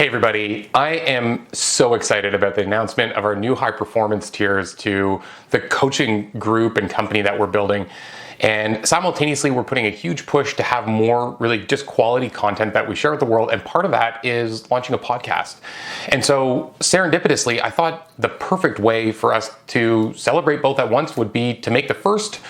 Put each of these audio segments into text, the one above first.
Hey everybody, I am so excited about the announcement of our new high performance tiers to the coaching group and company that we're building. And simultaneously, we're putting a huge push to have more really just quality content that we share with the world. And part of that is launching a podcast. And so serendipitously, I thought the perfect way for us to celebrate both at once would be to make the first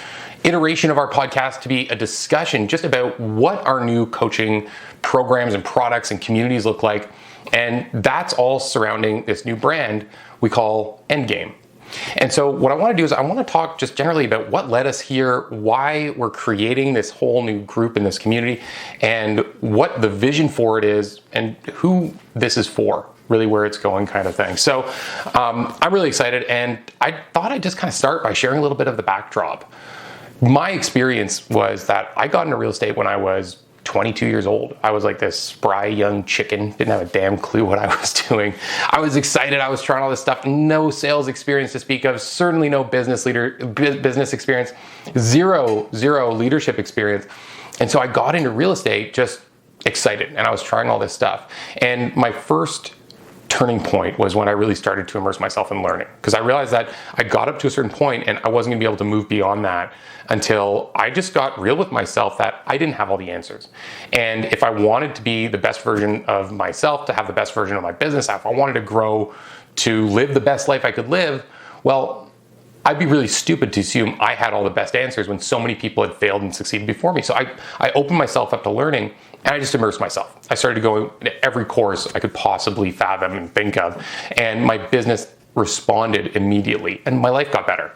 iteration of our podcast to be a discussion just about what our new coaching programs and products and communities look like. And that's all surrounding this new brand we call Endgame. And so what I want to do is I want to talk just generally about what led us here, why we're creating this whole new group in this community, and what the vision for it is, and who this is for, really where it's going kind of thing. So I'm really excited, and I thought I'd just kind of start by sharing a little bit of the backdrop. My experience was that I got into real estate when I was 22 years old. I was like this spry young chicken, didn't have a damn clue what I was doing. I was excited, I was trying all this stuff, no sales experience to speak of, certainly no business experience, zero leadership experience. And so I got into real estate just excited, and I was trying all this stuff. And my first turning point was when I really started to immerse myself in learning, because I realized that I got up to a certain point and I wasn't gonna be able to move beyond that until I just got real with myself that I didn't have all the answers. And if I wanted to be the best version of myself, to have the best version of my business, if I wanted to grow, to live the best life I could live, well, I'd be really stupid to assume I had all the best answers when so many people had failed and succeeded before me. So I opened myself up to learning, and I just immersed myself. I started going to every course I could possibly fathom and think of, and my business responded immediately, and my life got better.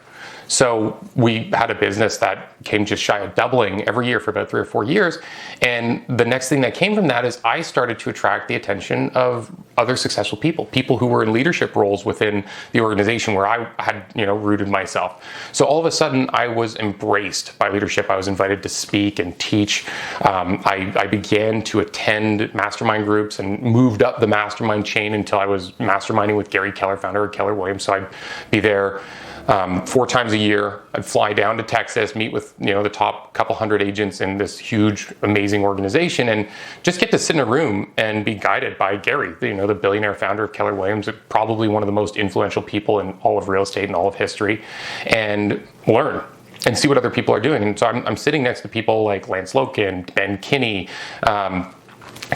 So we had a business that came just shy of doubling every year for about 3 or 4 years. And the next thing that came from that is I started to attract the attention of other successful people who were in leadership roles within the organization where I had, rooted myself. So all of a sudden I was embraced by leadership. I was invited to speak and teach. I began to attend mastermind groups and moved up the mastermind chain until I was masterminding with Gary Keller, founder of Keller Williams. So I'd be there 4 times a year. I'd fly down to Texas, meet with the top couple hundred agents in this huge, amazing organization, and just get to sit in a room and be guided by Gary, the billionaire founder of Keller Williams, probably one of the most influential people in all of real estate and all of history, and learn and see what other people are doing. And so I'm sitting next to people like Lance Loken, Ben Kinney,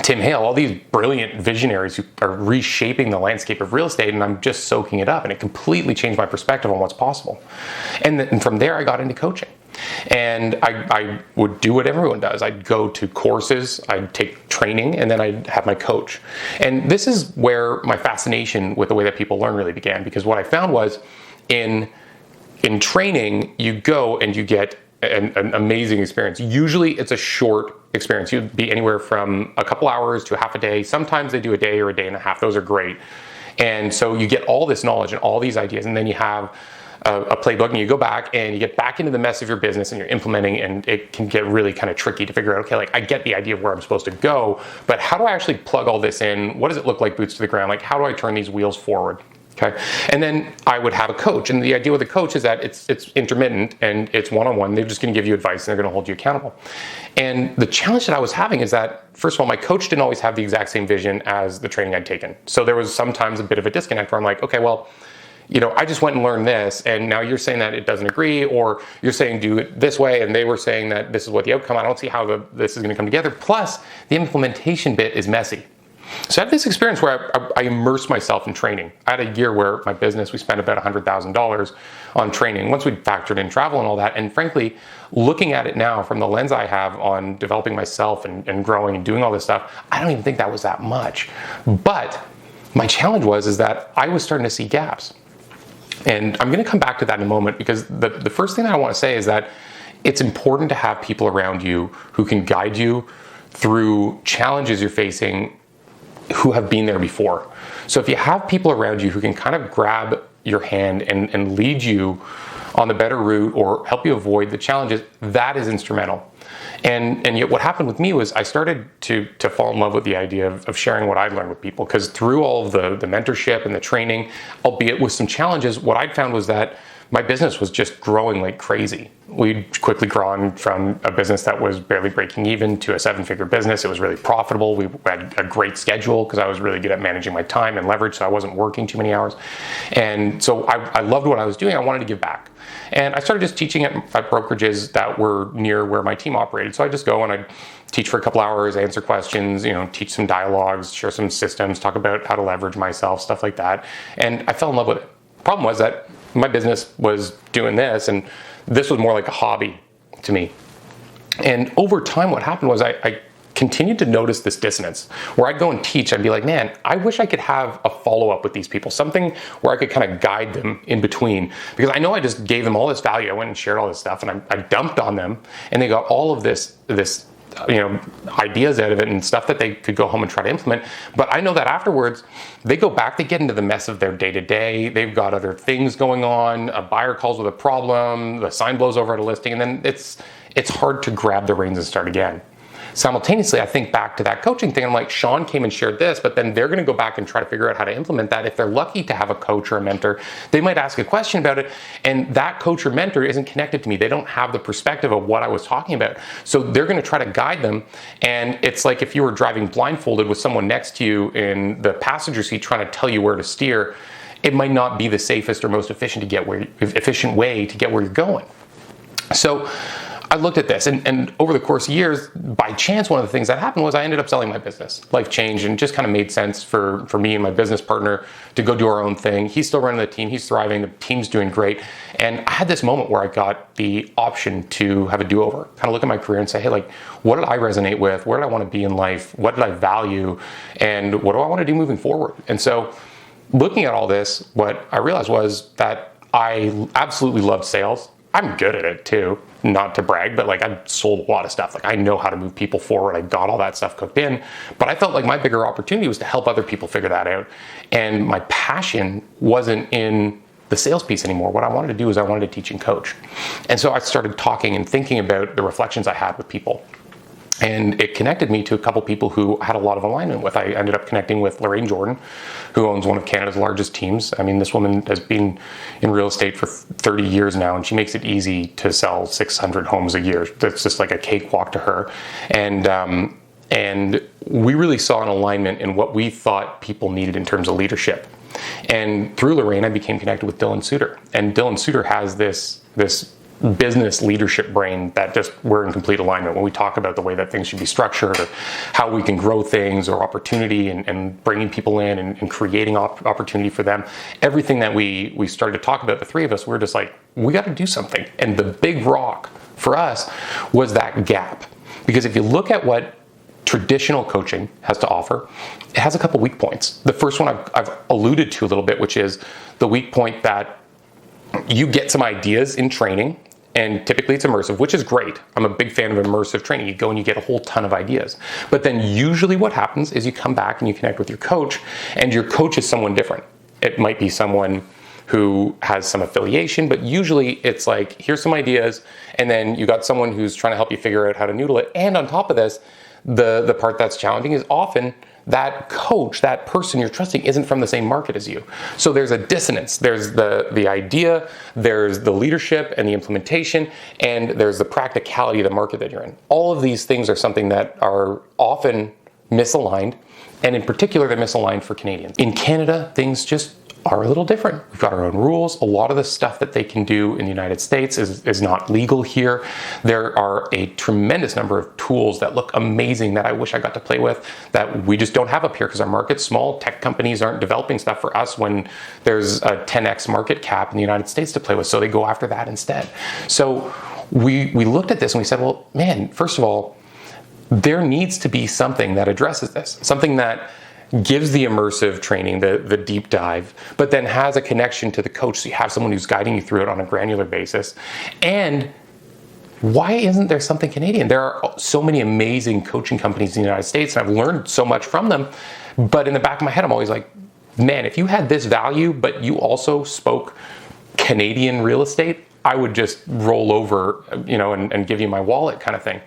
Tim Hale, all these brilliant visionaries who are reshaping the landscape of real estate, and I'm just soaking it up, and it completely changed my perspective on what's possible. And from there, I got into coaching. And I would do what everyone does. I'd go to courses, I'd take training, and then I'd have my coach. And this is where my fascination with the way that people learn really began, because what I found was in training, you go and you get an amazing experience. Usually it's a short experience. You'd be anywhere from a couple hours to a half a day. Sometimes they do a day or a day and a half. Those are great. And so you get all this knowledge and all these ideas, and then you have a playbook, and you go back and you get back into the mess of your business and you're implementing, and it can get really kind of tricky to figure out, okay, like I get the idea of where I'm supposed to go, but how do I actually plug all this in? What does it look like boots to the ground? Like, how do I turn these wheels forward? Okay. And then I would have a coach. And the idea with a coach is that it's intermittent and it's one-on-one. They're just going to give you advice and they're going to hold you accountable. And the challenge that I was having is that, first of all, my coach didn't always have the exact same vision as the training I'd taken. So there was sometimes a bit of a disconnect where I'm like, okay, well, I just went and learned this, and now you're saying that it doesn't agree, or you're saying do it this way, and they were saying that this is what the outcome. I don't see how this is going to come together. Plus, the implementation bit is messy. So I had this experience where I immersed myself in training. I had a year where my business, we spent about $100,000 on training once we'd factored in travel and all that. And frankly, looking at it now from the lens I have on developing myself and growing and doing all this stuff, I don't even think that was that much. But my challenge is that I was starting to see gaps. And I'm going to come back to that in a moment, because the first thing that I want to say is that it's important to have people around you who can guide you through challenges you're facing, who have been there before. So if you have people around you who can kind of grab your hand and lead you on the better route or help you avoid the challenges, that is instrumental. And yet what happened with me was I started to fall in love with the idea of sharing what I'd learned with people, because through all of the mentorship and the training, albeit with some challenges, what I'd found was that my business was just growing like crazy. We'd quickly grown from a business that was barely breaking even to a 7-figure business. It was really profitable. We had a great schedule because I was really good at managing my time and leverage, so I wasn't working too many hours. And so I loved what I was doing. I wanted to give back. And I started just teaching at brokerages that were near where my team operated. So I just go and I'd teach for a couple hours, answer questions, teach some dialogues, share some systems, talk about how to leverage myself, stuff like that. And I fell in love with it. The problem was that my business was doing this, and this was more like a hobby to me. And over time, what happened was I continued to notice this dissonance where I'd go and teach. I'd be like, man, I wish I could have a follow-up with these people, something where I could kind of guide them in between, because I know I just gave them all this value. I went and shared all this stuff, and I dumped on them, and they got all of this ideas out of it and stuff that they could go home and try to implement. But I know that afterwards, they go back, they get into the mess of their day-to-day. They've got other things going on. A buyer calls with a problem, the sign blows over at a listing, and then it's hard to grab the reins and start again. Simultaneously, I think back to that coaching thing. I'm like, Sean came and shared this, but then they're going to go back and try to figure out how to implement that. If they're lucky to have a coach or a mentor, they might ask a question about it, and that coach or mentor isn't connected to me. They don't have the perspective of what I was talking about. So they're going to try to guide them, and it's like if you were driving blindfolded with someone next to you in the passenger seat trying to tell you where to steer. It might not be the safest or most efficient way to get where you're going. So I looked at this, and over the course of years, by chance, one of the things that happened was I ended up selling my business. Life changed, and just kind of made sense for me and my business partner to go do our own thing. He's still running the team. He's thriving. The team's doing great. And I had this moment where I got the option to have a do-over, kind of look at my career and say, hey, like, what did I resonate with? Where did I want to be in life? What did I value? And what do I want to do moving forward? And so looking at all this, what I realized was that I absolutely loved sales. I'm good at it too, not to brag, but like I've sold a lot of stuff. Like I know how to move people forward. I got all that stuff cooked in, but I felt like my bigger opportunity was to help other people figure that out. And my passion wasn't in the sales piece anymore. What I wanted to do is I wanted to teach and coach. And so I started talking and thinking about the reflections I had with people. And it connected me to a couple people who I had a lot of alignment with. I ended up connecting with Lorraine Jordan, who owns one of Canada's largest teams. I mean, this woman has been in real estate for 30 years now, and she makes it easy to sell 600 homes a year. That's just like a cakewalk to her. And we really saw an alignment in what we thought people needed in terms of leadership. And through Lorraine, I became connected with Dylan Suter. And Dylan Suter has this business leadership brain that just we're in complete alignment when we talk about the way that things should be structured, or how we can grow things, or opportunity, and bringing people in and creating opportunity for them. Everything that we started to talk about, the three of us, we were just like, we got to do something. And the big rock for us was that gap. Because if you look at what traditional coaching has to offer, it has a couple weak points. The first one I've alluded to a little bit, which is the weak point that you get some ideas in training, and typically it's immersive, which is great. I'm a big fan of immersive training. You go and you get a whole ton of ideas. But then usually what happens is you come back and you connect with your coach, and your coach is someone different. It might be someone who has some affiliation, but usually it's like, here's some ideas, and then you got someone who's trying to help you figure out how to noodle it. And on top of this, the part that's challenging is often that coach, that person you're trusting, isn't from the same market as you. So there's a dissonance. There's the idea, there's the leadership and the implementation, and there's the practicality of the market that you're in. All of these things are something that are often misaligned, and in particular, they're misaligned for Canadians. In Canada, things just are a little different. We've got our own rules. A lot of the stuff that they can do in the United States is not legal here. There are a tremendous number of tools that look amazing that I wish I got to play with that we just don't have up here because our market's small. Tech companies aren't developing stuff for us when there's a 10x market cap in the United States to play with, so they go after that instead. So we looked at this and we said, well, man, first of all, there needs to be something that addresses this, something that gives the immersive training, the deep dive, but then has a connection to the coach, so you have someone who's guiding you through it on a granular basis. And why isn't there something Canadian? There are so many amazing coaching companies in the United States, and I've learned so much from them, but in the back of my head, I'm always like, man, if you had this value, but you also spoke Canadian real estate, I would just roll over, and give you my wallet kind of thing.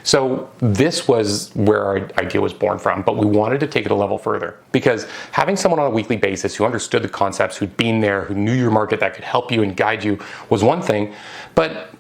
So this was where our idea was born from, but we wanted to take it a level further, because having someone on a weekly basis who understood the concepts, who'd been there, who knew your market, that could help you and guide you was one thing. But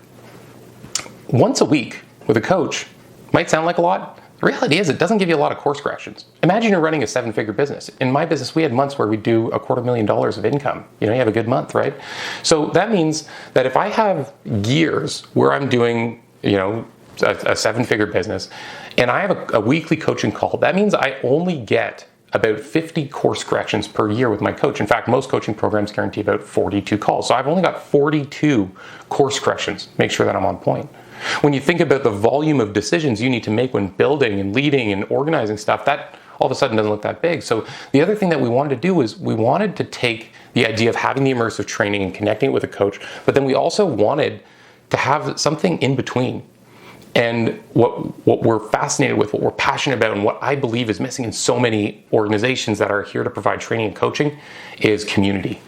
once a week with a coach might sound like a lot. The reality is it doesn't give you a lot of course corrections. Imagine you're running a 7-figure business. In my business, we had months where we do $250,000 of income. You have a good month, right? So that means that if I have years where I'm doing, a 7-figure business, and I have a weekly coaching call, that means I only get about 50 course corrections per year with my coach. In fact, most coaching programs guarantee about 42 calls. So I've only got 42 course corrections. Make sure that I'm on point. When you think about the volume of decisions you need to make when building and leading and organizing stuff, that all of a sudden doesn't look that big. So the other thing that we wanted to do is we wanted to take the idea of having the immersive training and connecting it with a coach, but then we also wanted to have something in between. And what we're fascinated with, what we're passionate about, and what I believe is missing in so many organizations that are here to provide training and coaching is community.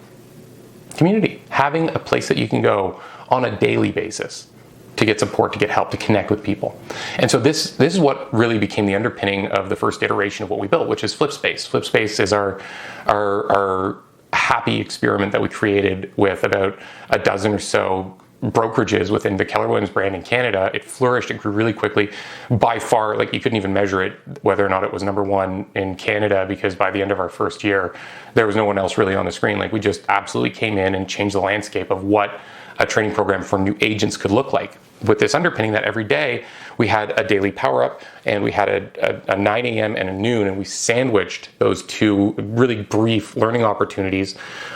Community. Having a place that you can go on a daily basis to get support, to get help, to connect with people. And so this is what really became the underpinning of the first iteration of what we built, which is FlipSpace. FlipSpace is our happy experiment that we created with about a dozen or so brokerages within the Keller Williams brand in Canada. It flourished, it grew really quickly. By far, you couldn't even measure it, whether or not it was number one in Canada, because by the end of our first year, there was no one else really on the screen. We just absolutely came in and changed the landscape of what a training program for new agents could look like, with this underpinning that every day we had a daily power up, and we had a 9 a.m. and a noon, and we sandwiched those two really brief learning opportunities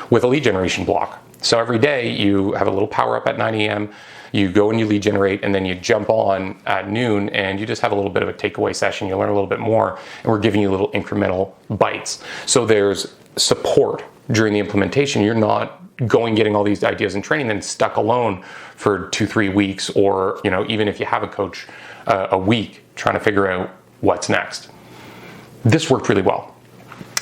with a lead generation block. So every day you have a little power up at 9 a.m., you go and you lead generate, and then you jump on at noon and you just have a little bit of a takeaway session. You learn a little bit more, and we're giving you little incremental bites. So there's support during the implementation. You're not getting all these ideas and training, then stuck alone for 2-3 weeks, or even if you have a coach, a week trying to figure out what's next. This worked really well.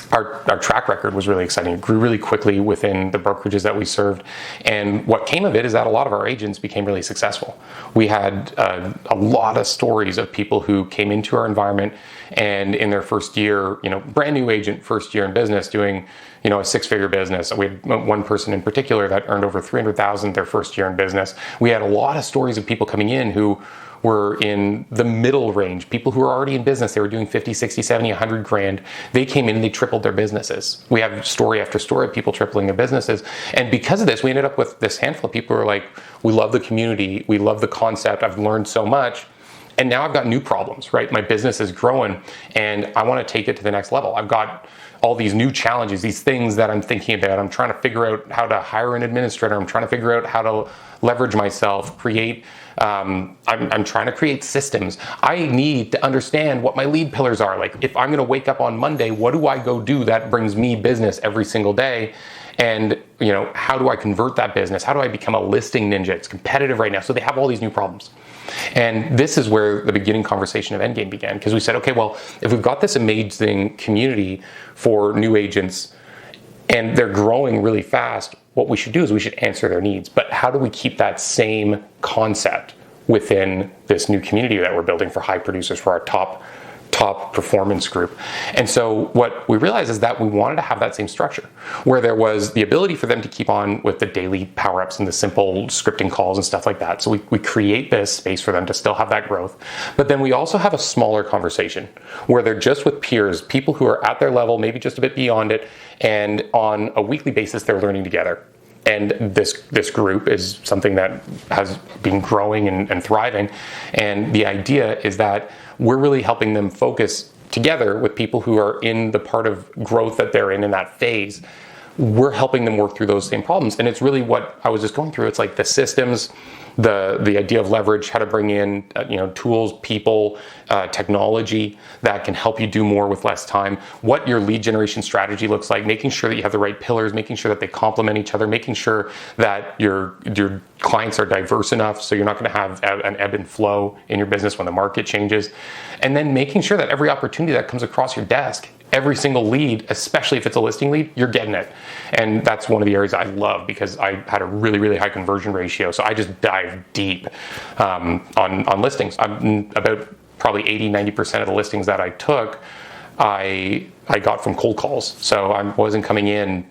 Our track record was really exciting. It grew really quickly within the brokerages that we served. And what came of it is that a lot of our agents became really successful. We had a lot of stories of people who came into our environment, and in their first year, brand new agent, first year in business, doing a 6-figure business. We had one person in particular that earned over $300,000 their first year in business. We had a lot of stories of people coming in who were in the middle range, people who were already in business. They were doing 50, 60, 70, 100 grand. They came in and they tripled their businesses. We have story after story of people tripling their businesses. And because of this, we ended up with this handful of people who are like, we love the community, we love the concept, I've learned so much, and now I've got new problems, right? My business is growing and I want to take it to the next level. I've got all these new challenges, these things that I'm thinking about. I'm trying to figure out how to hire an administrator. I'm trying to figure out how to leverage myself, I'm trying to create systems. I need to understand what my lead pillars are. If I'm going to wake up on Monday, what do I go do that brings me business every single day? And, how do I convert that business? How do I become a listing ninja? It's competitive right now. So they have all these new problems. And this is where the beginning conversation of Endgame began, because we said, okay, well, if we've got this amazing community for new agents and they're growing really fast, what we should do is we should answer their needs. But how do we keep that same concept within this new community that we're building for high producers, for our top performance group? And so what we realized is that we wanted to have that same structure, where there was the ability for them to keep on with the daily power-ups and the simple scripting calls and stuff like that. So we create this space for them to still have that growth. But then we also have a smaller conversation where they're just with peers, people who are at their level, maybe just a bit beyond it, and on a weekly basis they're learning together. And this group is something that has been growing and thriving. And the idea is that we're really helping them focus together with people who are in the part of growth that they're in that phase. We're helping them work through those same problems. And it's really what I was just going through. It's like the systems, the idea of leverage, how to bring in tools, people, technology that can help you do more with less time, what your lead generation strategy looks like, making sure that you have the right pillars, making sure that they complement each other, making sure that your clients are diverse enough so you're not going to have an ebb and flow in your business when the market changes, and then making sure that every opportunity that comes across your desk, every single lead, especially if it's a listing lead, you're getting it. And that's one of the areas I love, because I had a really, really high conversion ratio. So I just dive deep on listings. I'm about probably 80, 90% of the listings that I took, I got from cold calls. So I wasn't coming in,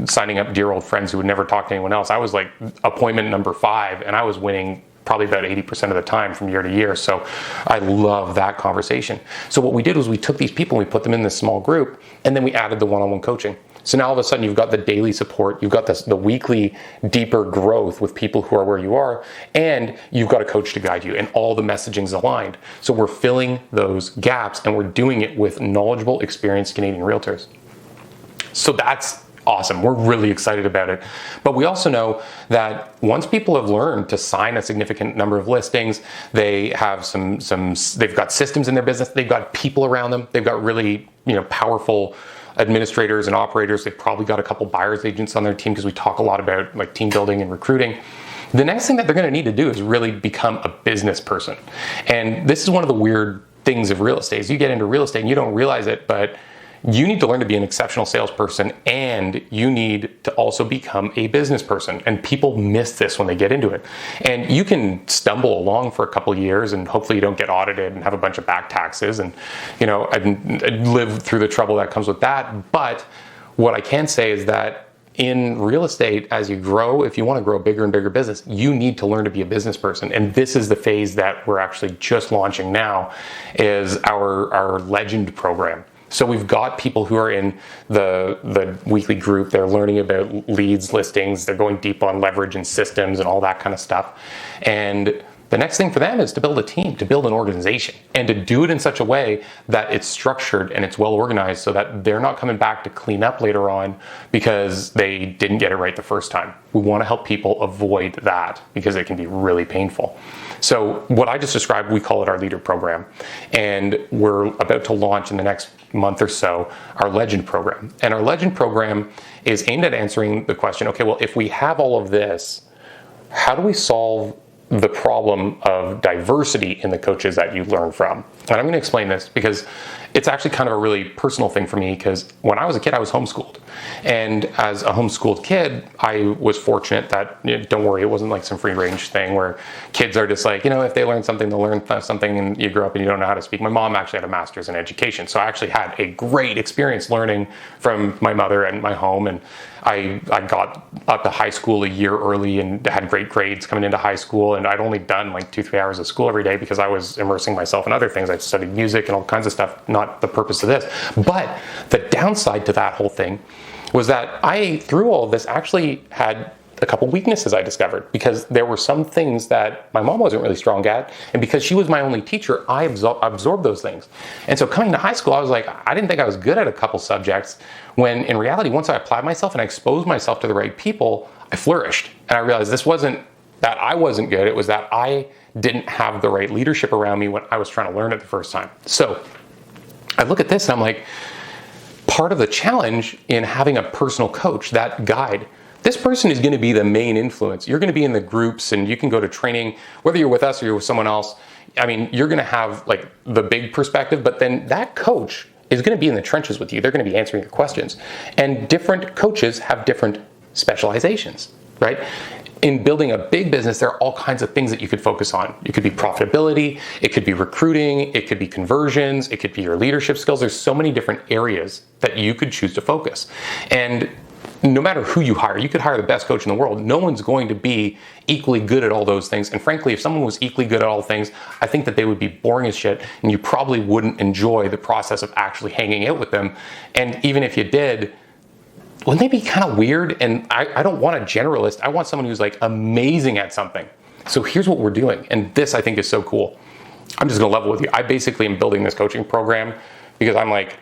signing up dear old friends who would never talk to anyone else. I was like appointment number 5, and I was winning probably about 80% of the time from year to year. So I love that conversation. So what we did was we took these people and we put them in this small group, and then we added the one-on-one coaching. So now all of a sudden you've got the daily support, you've got the weekly deeper growth with people who are where you are, and you've got a coach to guide you, and all the messaging's aligned. So we're filling those gaps, and we're doing it with knowledgeable, experienced Canadian realtors. So that's awesome. We're really excited about it. But we also know that once people have learned to sign a significant number of listings, they have they've got systems in their business, they've got people around them, they've got really, powerful administrators and operators, they've probably got a couple buyer's agents on their team, because we talk a lot about like team building and recruiting. The next thing that they're going to need to do is really become a business person. And this is one of the weird things of real estate, is you get into real estate and you don't realize it, but you need to learn to be an exceptional salesperson, and you need to also become a business person. And people miss this when they get into it. And you can stumble along for a couple of years, and hopefully you don't get audited and have a bunch of back taxes and, and live through the trouble that comes with that. But what I can say is that in real estate, as you grow, if you want to grow a bigger and bigger business, you need to learn to be a business person. And this is the phase that we're actually just launching now, is our Legend program. So we've got people who are in the weekly group. They're learning about leads, listings. They're going deep on leverage and systems and all that kind of stuff. And the next thing for them is to build a team, to build an organization, and to do it in such a way that it's structured and it's well organized, so that they're not coming back to clean up later on because they didn't get it right the first time. We want to help people avoid that, because it can be really painful. So what I just described, we call it our leader program. And we're about to launch in the next month or so our Legend program. And our Legend program is aimed at answering the question, okay, well, if we have all of this, how do we solve the problem of diversity in the coaches that you learn from? And I'm going to explain this because it's actually kind of a really personal thing for me, because when I was a kid, I was homeschooled. And as a homeschooled kid, I was fortunate that, don't worry, it wasn't like some free range thing where kids are just like, if they learn something, they'll learn something, and you grow up and you don't know how to speak. My mom actually had a master's in education. So I actually had a great experience learning from my mother and my home. And I got up to high school a year early and had great grades coming into high school. And I'd only done like 2-3 hours of school every day because I was immersing myself in other things. I studied music and all kinds of stuff, not the purpose of this. But the downside to that whole thing was that I, through all of this, actually had a couple weaknesses I discovered, because there were some things that my mom wasn't really strong at, and because she was my only teacher, I absorbed those things. And so coming to high school, I was like, I didn't think I was good at a couple subjects, when in reality, once I applied myself and I exposed myself to the right people, I flourished. And I realized this wasn't that I wasn't good, it was that I didn't have the right leadership around me when I was trying to learn it the first time. So I look at this and I'm like, part of the challenge in having a personal coach, that guide, this person is going to be the main influence. You're going to be in the groups, and you can go to training, whether you're with us or you're with someone else. I mean, you're going to have like the big perspective, but then that coach is going to be in the trenches with you. They're going to be answering your questions. And different coaches have different specializations, right? In building a big business, there are all kinds of things that you could focus on. It could be profitability, it could be recruiting, it could be conversions, it could be your leadership skills. There's so many different areas that you could choose to focus. And no matter who you hire, you could hire the best coach in the world. No one's going to be equally good at all those things. And frankly, if someone was equally good at all things, I think that they would be boring as shit, and you probably wouldn't enjoy the process of actually hanging out with them. And even if you did, wouldn't they be kind of weird? And I don't want a generalist. I want someone who's like amazing at something. So here's what we're doing. And this I think is so cool. I'm just gonna level with you. I basically am building this coaching program because I'm like,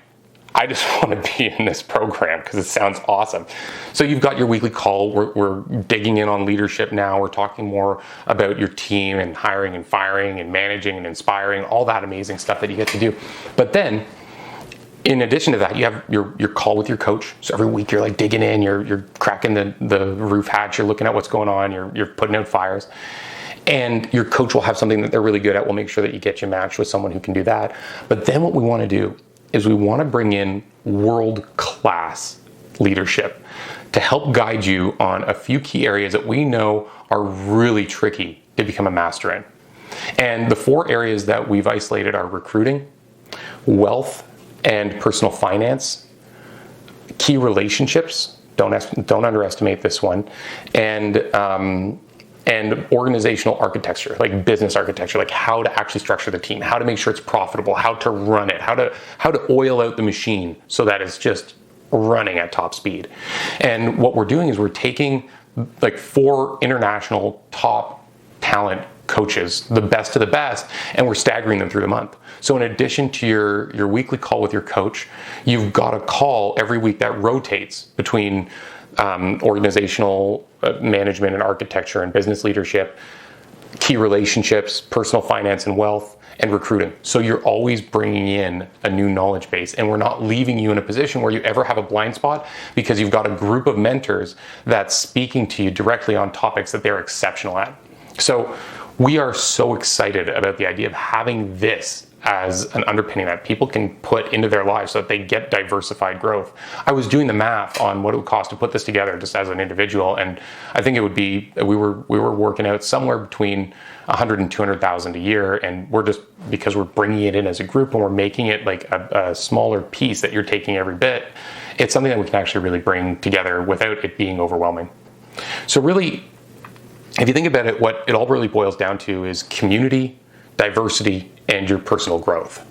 I just want to be in this program because it sounds awesome. So you've got your weekly call. We're digging in on leadership now. We're talking more about your team and hiring and firing and managing and inspiring, all that amazing stuff that you get to do. But then, in addition to that, you have your call with your coach. So every week you're like digging in, you're cracking the roof hatch, you're looking at what's going on, you're putting out fires. And your coach will have something that they're really good at. We'll make sure that you get you matched with someone who can do that. But then what we want to do is we want to bring in world-class leadership to help guide you on a few key areas that we know are really tricky to become a master in. And the 4 areas that we've isolated are recruiting, wealth and personal finance, key relationships, don't underestimate this one, and organizational architecture, like business architecture, like how to actually structure the team, how to make sure it's profitable, how to run it, how to oil out the machine so that it's just running at top speed. And what we're doing is we're taking like 4 international top talent coaches, the best of the best, and we're staggering them through the month. So in addition to your weekly call with your coach, you've got a call every week that rotates between organizational management and architecture and business leadership, key relationships, personal finance and wealth, and recruiting. So you're always bringing in a new knowledge base, and we're not leaving you in a position where you ever have a blind spot, because you've got a group of mentors that's speaking to you directly on topics that they're exceptional at. So we are so excited about the idea of having this as an underpinning that people can put into their lives so that they get diversified growth. I was doing the math on what it would cost to put this together just as an individual, and I think it would be, we were working out somewhere between 100 and 200,000 a year, and we're just, because we're bringing it in as a group and we're making it like a smaller piece that you're taking every bit, it's something that we can actually really bring together without it being overwhelming. So really, if you think about it, what it all really boils down to is community, diversity, and your personal growth.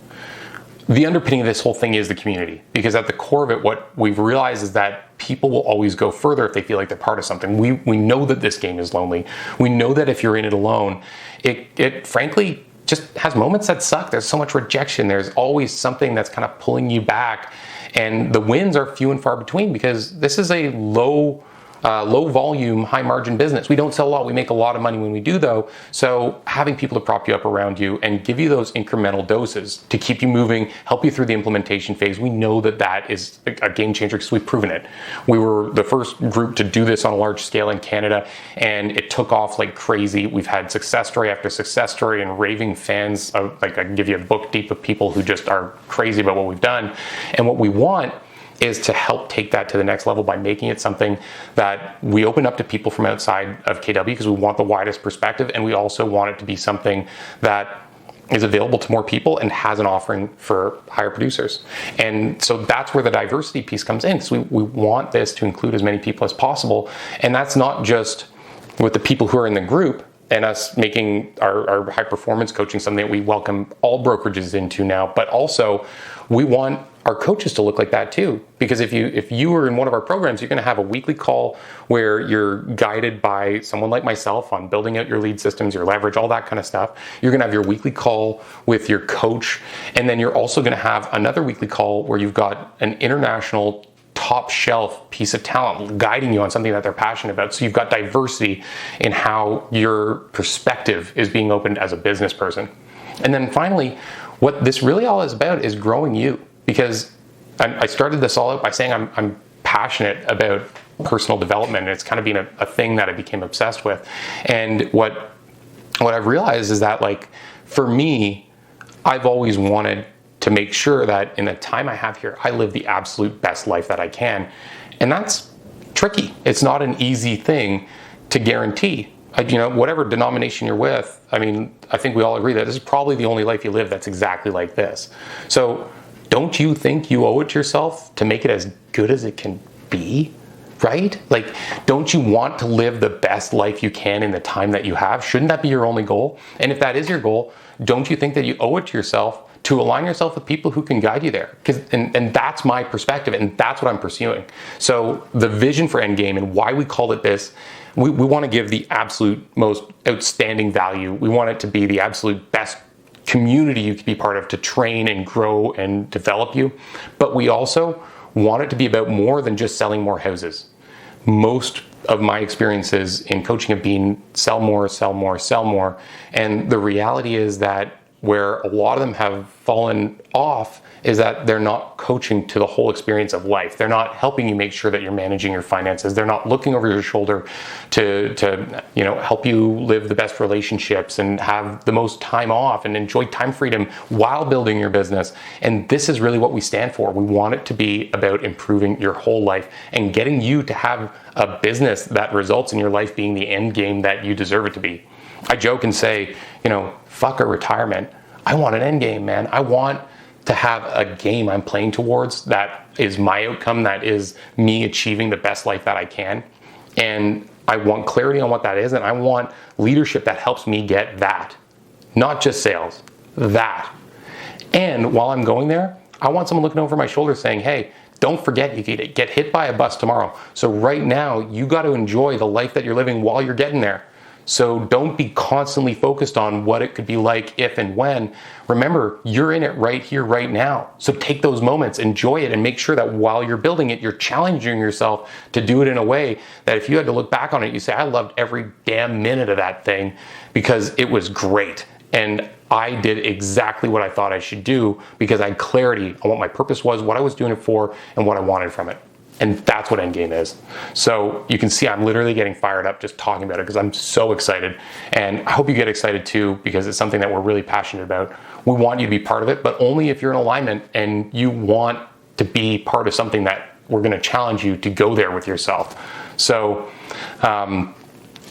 The underpinning of this whole thing is the community, because at the core of it, what we've realized is that people will always go further if they feel like they're part of something. We know that this game is lonely. We know that if you're in it alone, it frankly just has moments that suck. There's so much rejection. There's always something that's kind of pulling you back. And the wins are few and far between, because this is a low volume, high margin business. We don't sell a lot. We make a lot of money when we do, though. So having people to prop you up around you and give you those incremental doses to keep you moving, help you through the implementation phase, we know that that is a game changer because we've proven it. We were the first group to do this on a large scale in Canada, and it took off like crazy. We've had success story after success story and raving fans. Like, I can give you a book deep of people who just are crazy about what we've done. And what we want is to help take that to the next level by making it something that we open up to people from outside of KW, because we want the widest perspective, and we also want it to be something that is available to more people and has an offering for higher producers. And so that's where the diversity piece comes in. So we want this to include as many people as possible, and that's not just with the people who are in the group and us making our high performance coaching something that we welcome all brokerages into now, but also we want our coaches to look like that too. Because if you are in one of our programs, you're going to have a weekly call where you're guided by someone like myself on building out your lead systems, your leverage, all that kind of stuff. You're going to have your weekly call with your coach, and then you're also going to have another weekly call where you've got an international top shelf piece of talent guiding you on something that they're passionate about. So you've got diversity in how your perspective is being opened as a business person. And then finally, what this really all is about is growing you. Because I started this all out by saying I'm passionate about personal development, and it's kind of been a thing that I became obsessed with. And what I've realized is that, like, for me, I've always wanted to make sure that in the time I have here, I live the absolute best life that I can. And that's tricky. It's not an easy thing to guarantee. Whatever denomination you're with, I mean, I think we all agree that this is probably the only life you live that's exactly like this. So don't you think you owe it to yourself to make it as good as it can be, right? Like, don't you want to live the best life you can in the time that you have? Shouldn't that be your only goal? And if that is your goal, don't you think that you owe it to yourself to align yourself with people who can guide you there? And that's my perspective, and that's what I'm pursuing. So the vision for Endgame and why we called it this, we want to give the absolute most outstanding value. We want it to be the absolute best community you could be part of to train and grow and develop you. But we also want it to be about more than just selling more houses. Most of my experiences in coaching have been sell more, sell more, sell more. And the reality is that where a lot of them have fallen off is that they're not coaching to the whole experience of life. They're not helping you make sure that you're managing your finances. They're not looking over your shoulder to help you live the best relationships and have the most time off and enjoy time freedom while building your business. And this is really what we stand for. We want it to be about improving your whole life and getting you to have a business that results in your life being the end game that you deserve it to be. I joke and say, fuck a retirement. I want an end game, man. I want to have a game I'm playing towards that is my outcome, that is me achieving the best life that I can. And I want clarity on what that is, and I want leadership that helps me get that. Not just sales, that. And while I'm going there, I want someone looking over my shoulder saying, hey, don't forget you could get hit by a bus tomorrow. So right now, you got to enjoy the life that you're living while you're getting there. So don't be constantly focused on what it could be like if and when. Remember, you're in it right here, right now. So take those moments, enjoy it, and make sure that while you're building it, you're challenging yourself to do it in a way that if you had to look back on it, you say, I loved every damn minute of that thing because it was great. And I did exactly what I thought I should do because I had clarity on what my purpose was, what I was doing it for, and what I wanted from it. And that's what Endgame is. So you can see I'm literally getting fired up just talking about it because I'm so excited. And I hope you get excited too because it's something that we're really passionate about. We want you to be part of it, but only if you're in alignment and you want to be part of something that we're going to challenge you to go there with yourself. So,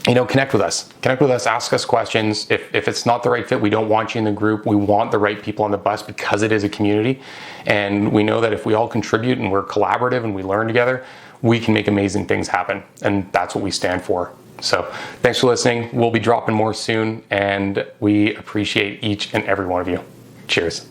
connect with us. Connect with us, ask us questions. If it's not the right fit, we don't want you in the group. We want the right people on the bus because it is a community. And we know that if we all contribute and we're collaborative and we learn together, we can make amazing things happen. And that's what we stand for. So thanks for listening. We'll be dropping more soon, and we appreciate each and every one of you. Cheers.